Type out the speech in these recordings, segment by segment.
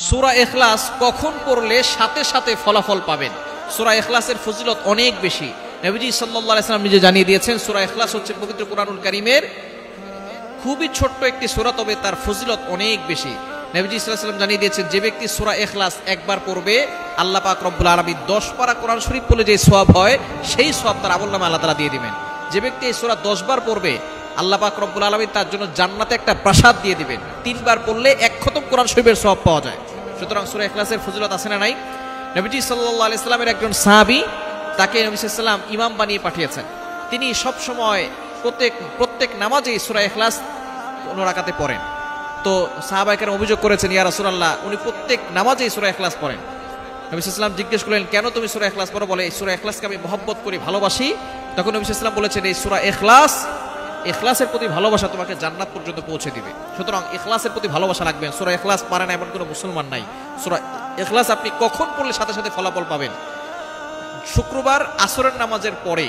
সূরা ইখলাস কখন পড়লে সাথে সাথে ফলাফল পাবেন? সূরা ইখলাসের ফজিলত অনেক বেশি। নবীজি সাল্লাল্লাহু আলাইহি ওয়াসাল্লাম নিজে জানিয়ে দিয়েছেন, সূরা ইখলাস হচ্ছে পবিত্র কুরআনুল কারীমের খুবই ছোট্ট একটি সূরা, তবে তার ফজিলত অনেক বেশি। নবীজি সাল্লাল্লাহু আলাইহি ওয়াসাল্লাম জানিয়ে দিয়েছেন, যে ব্যক্তি সূরা ইখলাস একবার পড়বে, আল্লাহ পাক রব্বুল আলামিন 10 পারা কোরআন শরীফ পড়লে যে সওয়াব হয়, সেই সওয়াব তার আমলনামায় আল্লাহ তাআলা দিয়ে দিবেন। যে ব্যক্তি এই সূরা 10 বার পড়বে, আল্লাহ পাক রব্বুল আলামিন তার জন্য জান্নাতে একটা প্রাসাদ দিয়ে দিবেন। 3 বার পড়লে 1 খতম কোরআন শরীফের সওয়াব পাওয়া যায়। সুতরাং সূরা ইখলাসের ফজিলত আছে না নাই? নবীজি সাল্লাল্লাহু আলাইহি সাল্লামের একজন সাহাবী, তাকে নবী সাল্লাল্লাহু আলাইহি সাল্লাম ইমাম বানিয়ে পাঠিয়েছেন। তিনি সব সময় প্রত্যেক নামাজে সূরা ইখলাস 15 রাকাতে পড়েন। তো সাহাবায়ে অভিযোগ করেছেন, ইয়া রাসূলুল্লাহ, উনি প্রত্যেক নামাজে সূরা ইখলাস পড়েন। নবী সাল্লাল্লাহু আলাইহি সাল্লাম জিজ্ঞেস করলেন, কেন তুমি সূরা ইখলাস পড়ো? বলে, এই সূরা ইখলাসকে আমি মহব্বত করি, ভালোবাসি। তখন নবী সাল্লাল্লাহু আলাইহি সাল্লাম বলেছেন, এই সূরা ইখলাসের প্রতি ভালোবাসা তোমাকে জান্নাত পর্যন্ত পৌঁছে দিবে। সুতরাং ইখলাসের প্রতি ভালোবাসা রাখবেন। সূরা ইখলাস পারে না এমন কোনো মুসলমান নাই। সূরা ইখলাস আপনি কখন পড়লে সাথে সাথে ফলাফল পাবেন? শুক্রবার আসরের নামাজের পরে,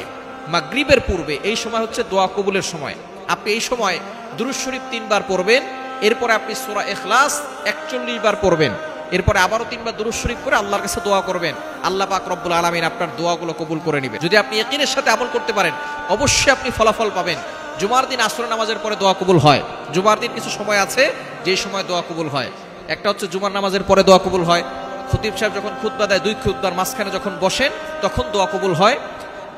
মাগরিবের পূর্বে, এই সময় হচ্ছে দোয়া কবুলের সময়। আপনি এই সময় দুরূদ শরীফ 3 বার পড়বেন, এরপরে আপনি সূরা ইখলাস 41 বার পড়বেন, এরপরে আবারও 3 বার দুরূদ শরীফ করে আল্লাহর কাছে দোয়া করবেন। আল্লাহ পাক রব্বুল আলামিন আপনার দোয়াগুলো কবুল করে নেবেন। যদি আপনি ইয়াকিনের সাথে আমল করতে পারেন, অবশ্যই আপনি ফলাফল পাবেন। জুমার দিন আসরের নামাজের পরে দোয়া কবুল হয়। জুমার দিন কিছু সময় আছে যে সময় দোয়া কবুল হয়। একটা হচ্ছে জুমার নামাজের পরে দোয়া কবুল হয়। খতিব সাহেব যখন খুতবা দেয়, 2 খুতবার মাঝখানে যখন বসেন, তখন দোয়া কবুল হয়।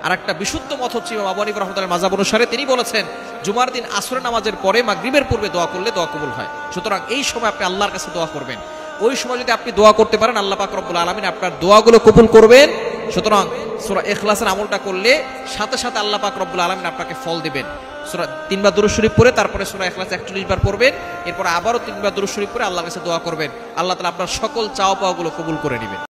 আর একটা বিশুদ্ধ মত হচ্ছে ইমাম আবু হানিফা রাহমাতুল্লাহ মাযহাব অনুসারে, তিনি বলেছেন জুমার দিন আসরের নামাজের পরে মাগরিবের পূর্বে দোয়া করলে দোয়া কবুল হয়। সুতরাং এই সময় আপনি আল্লাহর কাছে দোয়া করবেন। ওই সময় যদি আপনি দোয়া করতে পারেন, আল্লাহ পাক রব্বুল আলামিন আপনার দোয়াগুলো কবুল করবেন। সুতরাং সূরা ইখলাসের আমলটা করলে সাথে সাথে আল্লাহ পাক রব্বুল আলামিন আপনাকে ফল দিবেন। সূরা 3 বার দুরূদ শরীফ পড়ে তারপরে সূরা ইখলাস 41 বার পড়বেন, এরপর আবারও 3 বার দুরূদ শরীফ পড়ে আল্লাহর কাছে দোয়া করবেন। আল্লাহ তাআলা আপনার সকল চাওয়া পাওয়াগুলো কবুল করে নেবেন।